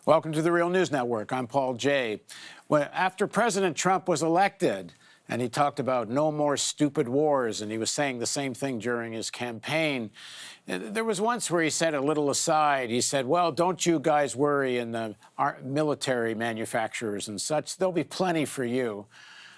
Welcome to the Real News Network. I'm Paul Jay. Well, after President Trump was elected, and he talked about no more stupid wars, and he was saying the same thing during his campaign, there was once where he said a little aside, he said, well, don't you guys worry in the military manufacturers and such. There'll be plenty for you.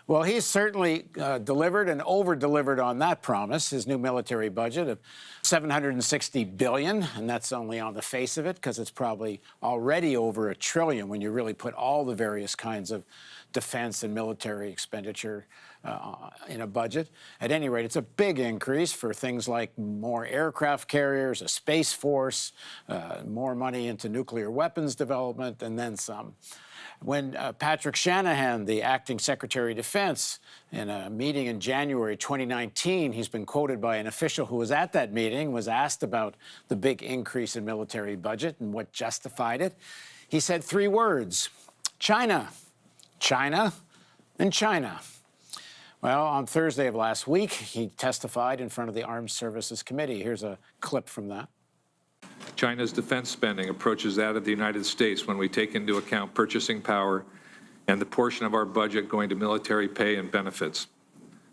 Well, he's certainly delivered and over-delivered on that promise, his new military budget of $760 billion, and that's only on the face of it because it's probably already over $1 trillion when you really put all the various kinds of defense and military expenditure in a budget. At any rate, it's a big increase for things like more aircraft carriers, a space force, more money into nuclear weapons development, and then some. When Patrick Shanahan, the acting Secretary of Defense, in a meeting in January 2019, he's been quoted by an official who was at that meeting, was asked about the big increase in military budget and what justified it. He said 3 words: China, China, and China. Well, on Thursday of last week, he testified in front of the Armed Services Committee. Here's a clip from that. China's defense spending approaches that of the United States when we take into account purchasing power and the portion of our budget going to military pay and benefits.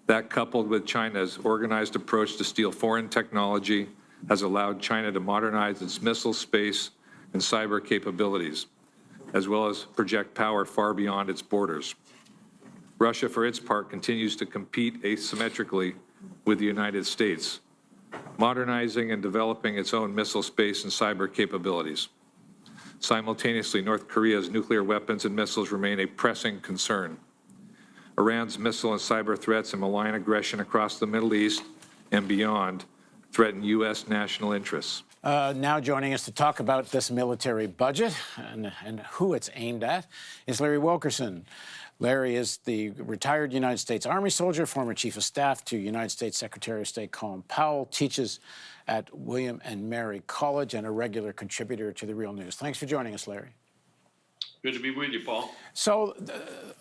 That, coupled with China's organized approach to steal foreign technology, has allowed China to modernize its missile, space, and cyber capabilities, as well as project power far beyond its borders. Russia, for its part, continues to compete asymmetrically with the United States, modernizing and developing its own missile, space, and cyber capabilities. Simultaneously, North Korea's nuclear weapons and missiles remain a pressing concern. Iran's missile and cyber threats and malign aggression across the Middle East and beyond threaten U.S. national interests. Now joining us to talk about this military budget and who it's aimed at is Larry Wilkerson. Larry is the retired United States Army soldier, former Chief of Staff to United States Secretary of State Colin Powell, teaches at William and Mary College, and a regular contributor to The Real News. Thanks for joining us, Larry. Good to be with you, Paul. So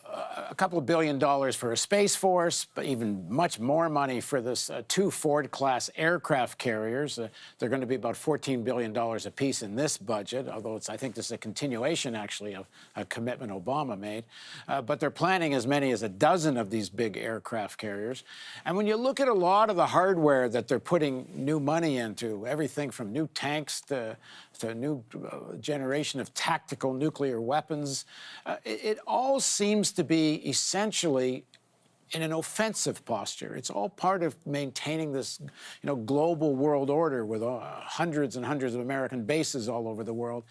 a couple of $1 billion for a space force, but even much more money for this 2 Ford-class aircraft carriers. They're going to be about $14 billion apiece in this budget, although I think this is a continuation, actually, of a commitment Obama made. But they're planning as many as a dozen of these big aircraft carriers. And when you look at a lot of the hardware that they're putting new money into, everything from new tanks to new generation of tactical nuclear weapons, it all seems to be essentially in an offensive posture. It's all part of maintaining this, global world order with hundreds and hundreds of American bases all over the world.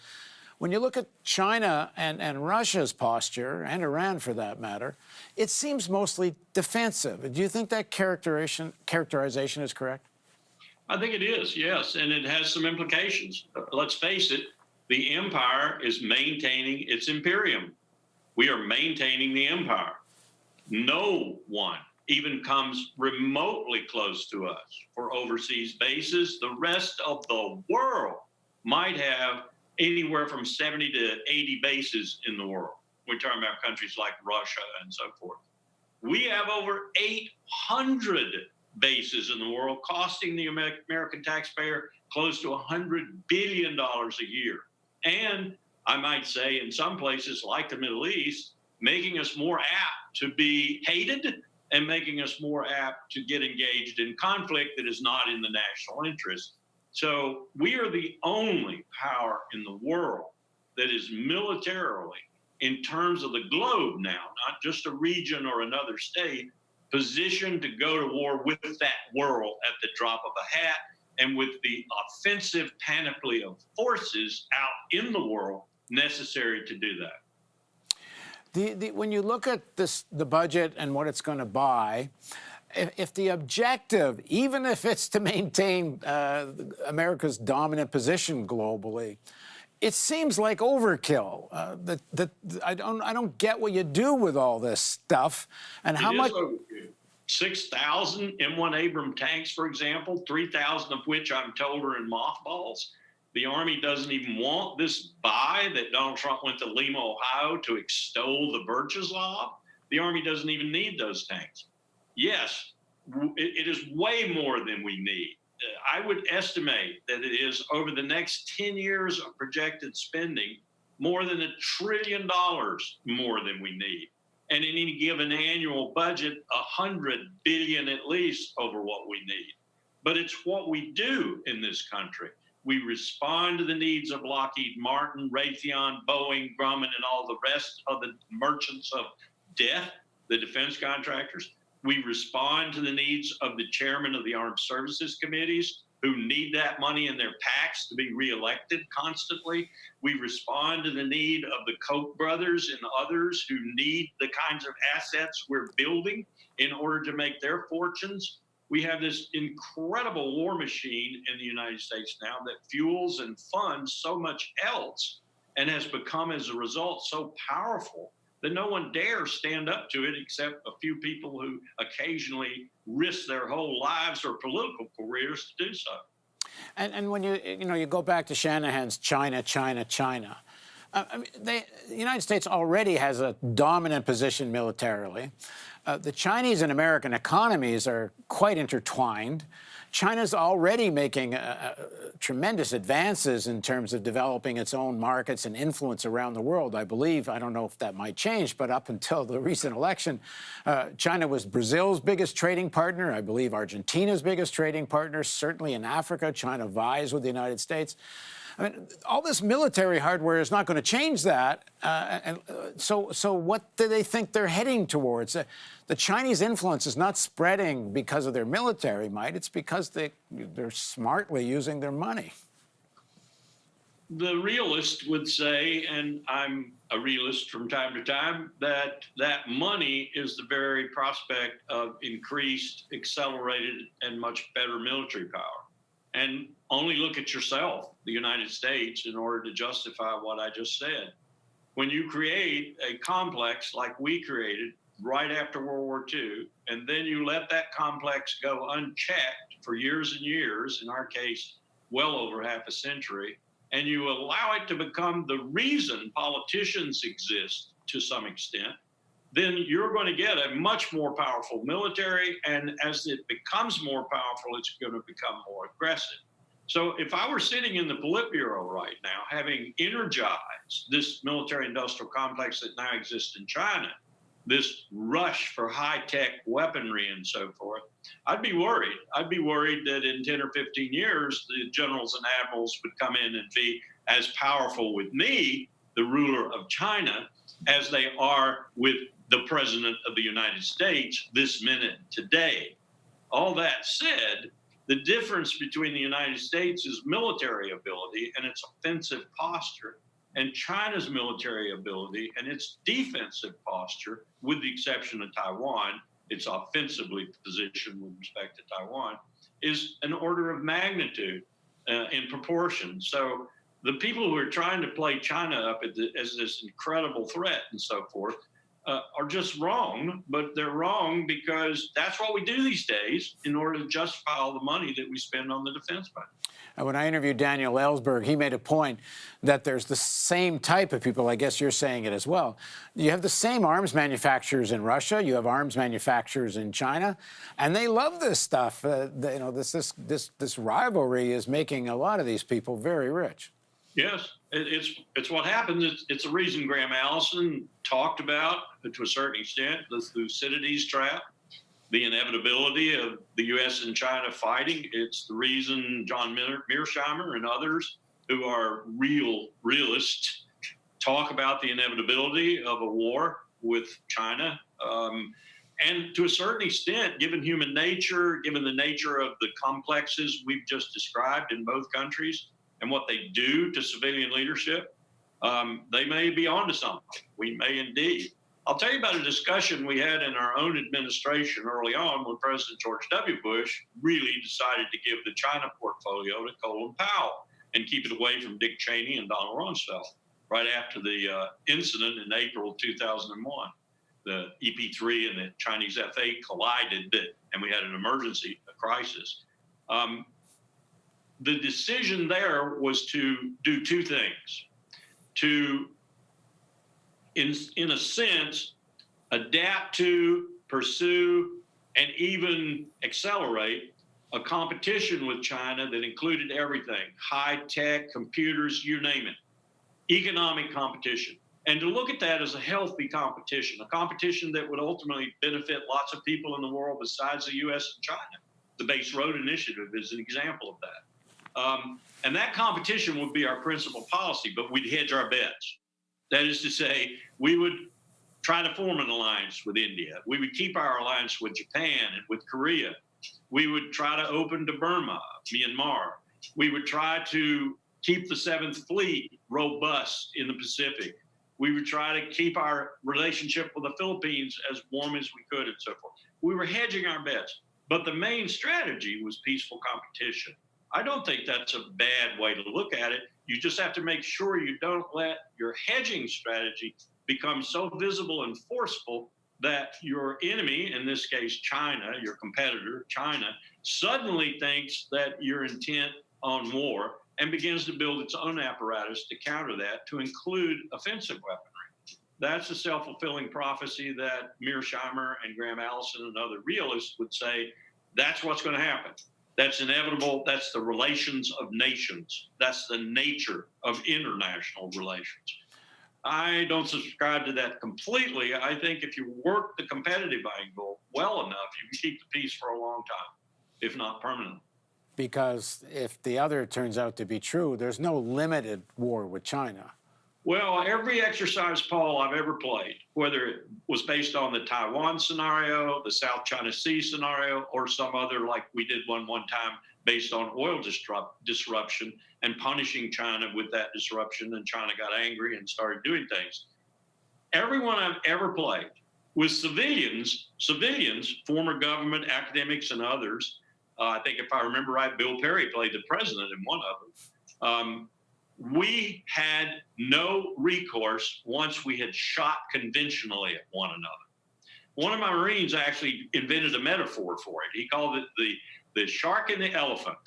When you look at China and Russia's posture, and Iran for that matter, it seems mostly defensive. Do you think that characterization is correct? I think it is, yes, and it has some implications. Let's face it, the empire is maintaining its imperium. We are maintaining the empire. No one even comes remotely close to us for overseas bases. The rest of the world might have anywhere from 70 to 80 bases in the world. We're talking about countries like Russia and so forth. We have over 800 bases in the world, costing the American taxpayer close to $100 billion a year. And I might say in some places like the Middle East, making us more apt to be hated and making us more apt to get engaged in conflict that is not in the national interest. So we are the only power in the world that is militarily, in terms of the globe now, not just a region or another state, positioned to go to war with that world at the drop of a hat, and with the offensive panoply of forces out in the world necessary to do that. When you look at the budget and what it's going to buy, if the objective, even if it's to maintain America's dominant position globally, it seems like overkill. I don't get what you do with all this stuff and how much. 6,000 M1 Abrams tanks, for example, 3,000 of which I'm told are in mothballs. The Army doesn't even want this buy that Donald Trump went to Lima, Ohio to extol the Birch's Law. The Army doesn't even need those tanks. Yes, it is way more than we need. I would estimate that it is over the next 10 years of projected spending, more than $1 trillion more than we need. And in any given annual budget, 100 billion at least over what we need. But it's what we do in this country. We respond to the needs of Lockheed Martin, Raytheon, Boeing, Grumman, and all the rest of the merchants of death, the defense contractors. We respond to the needs of the chairman of the Armed Services Committees, who need that money in their PACs to be reelected constantly. We respond to the need of the Koch brothers and others who need the kinds of assets we're building in order to make their fortunes. We have this incredible war machine in the United States now that fuels and funds so much else and has become, as a result, so powerful that no one dares stand up to it except a few people who occasionally risk their whole lives or political careers to do so. And when you go back to Shanahan's China. I mean, the United States already has a dominant position militarily. The Chinese and American economies are quite intertwined. China's already making tremendous advances in terms of developing its own markets and influence around the world, I believe. I don't know if that might change, but up until the recent election, China was Brazil's biggest trading partner. I believe Argentina's biggest trading partner. Certainly in Africa, China vies with the United States. I mean, all this military hardware is not going to change that. So what do they think they're heading towards? The Chinese influence is not spreading because of their military might. It's because they're smartly using their money. The realist would say, and I'm a realist from time to time, that that money is the very prospect of increased, accelerated, and much better military power. And only look at yourself, the United States, in order to justify what I just said. When you create a complex like we created right after World War II, and then you let that complex go unchecked for years and years, in our case, well over half a century, and you allow it to become the reason politicians exist to some extent, then you're going to get a much more powerful military. And as it becomes more powerful, it's going to become more aggressive. So if I were sitting in the Politburo right now, having energized this military-industrial complex that now exists in China, this rush for high-tech weaponry and so forth, I'd be worried. I'd be worried that in 10 or 15 years, the generals and admirals would come in and be as powerful with me, the ruler of China, as they are with the president of the United States this minute today. All that said, the difference between the United States' military ability and its offensive posture and China's military ability and its defensive posture, with the exception of Taiwan, its offensively positioned with respect to Taiwan, is an order of magnitude in proportion. So the people who are trying to play China up as this incredible threat and so forth are just wrong, but they're wrong because that's what we do these days in order to justify all the money that we spend on the defense budget. When I interviewed Daniel Ellsberg, he made a point that there's the same type of people. I guess you're saying it as well. You have the same arms manufacturers in Russia. You have arms manufacturers in China, and they love this stuff. This rivalry is making a lot of these people very rich. Yes, it's what happens. It's a reason Graham Allison talked about, to a certain extent, the Thucydides trap, the inevitability of the U.S. and China fighting. It's the reason John Mearsheimer and others who are realists talk about the inevitability of a war with China. And to a certain extent, given human nature, given the nature of the complexes we've just described in both countries and what they do to civilian leadership, they may be onto something. We may indeed. I'll tell you about a discussion we had in our own administration early on when President George W. Bush really decided to give the China portfolio to Colin Powell and keep it away from Dick Cheney and Donald Rumsfeld right after the incident in April 2001. The EP-3 and the Chinese F-8 collided, and we had an emergency, a crisis. The decision there was to do two things. To, in a sense, adapt to, pursue, and even accelerate a competition with China that included everything, high tech, computers, you name it, economic competition, and to look at that as a healthy competition, a competition that would ultimately benefit lots of people in the world besides the U.S. and China. The Base Road Initiative is an example of that. And that competition would be our principal policy, but we'd hedge our bets. That is to say, we would try to form an alliance with India. We would keep our alliance with Japan and with Korea. We would try to open to Burma, Myanmar. We would try to keep the Seventh Fleet robust in the Pacific. We would try to keep our relationship with the Philippines as warm as we could and so forth. We were hedging our bets, but the main strategy was peaceful competition. I don't think that's a bad way to look at it. You just have to make sure you don't let your hedging strategy become so visible and forceful that your enemy, in this case China, your competitor, China, suddenly thinks that you're intent on war and begins to build its own apparatus to counter that, to include offensive weaponry. That's a self-fulfilling prophecy that Mearsheimer and Graham Allison and other realists would say, that's what's going to happen. That's inevitable. That's the relations of nations. That's the nature of international relations. I don't subscribe to that completely. I think if you work the competitive angle well enough, you can keep the peace for a long time, if not permanently. Because if the other turns out to be true, there's no limited war with China. Well, every exercise, Paul, I've ever played, whether it was based on the Taiwan scenario, the South China Sea scenario, or some other, like we did one time, based on oil disruption and punishing China with that disruption, and China got angry and started doing things. Everyone I've ever played with civilians, former government, academics, and others. I think if I remember right, Bill Perry played the president in one of them. We had no recourse once we had shot conventionally at one another. One of my Marines actually invented a metaphor for it. He called it the shark and the elephant.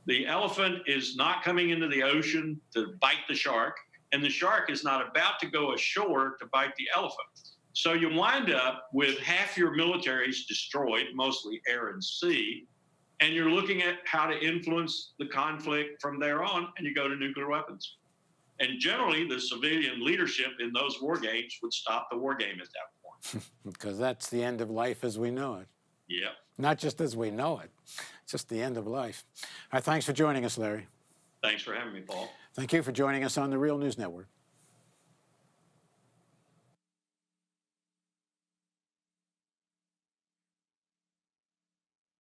The elephant is not coming into the ocean to bite the shark, and the shark is not about to go ashore to bite the elephant. So you wind up with half your militaries destroyed, mostly air and sea, and you're looking at how to influence the conflict from there on, and you go to nuclear weapons. And generally, the civilian leadership in those war games would stop the war game at that point. Because that's the end of life as we know it. Yeah. Not just as we know it, it's just the end of life. All right, thanks for joining us, Larry. Thanks for having me, Paul. Thank you for joining us on the Real News Network.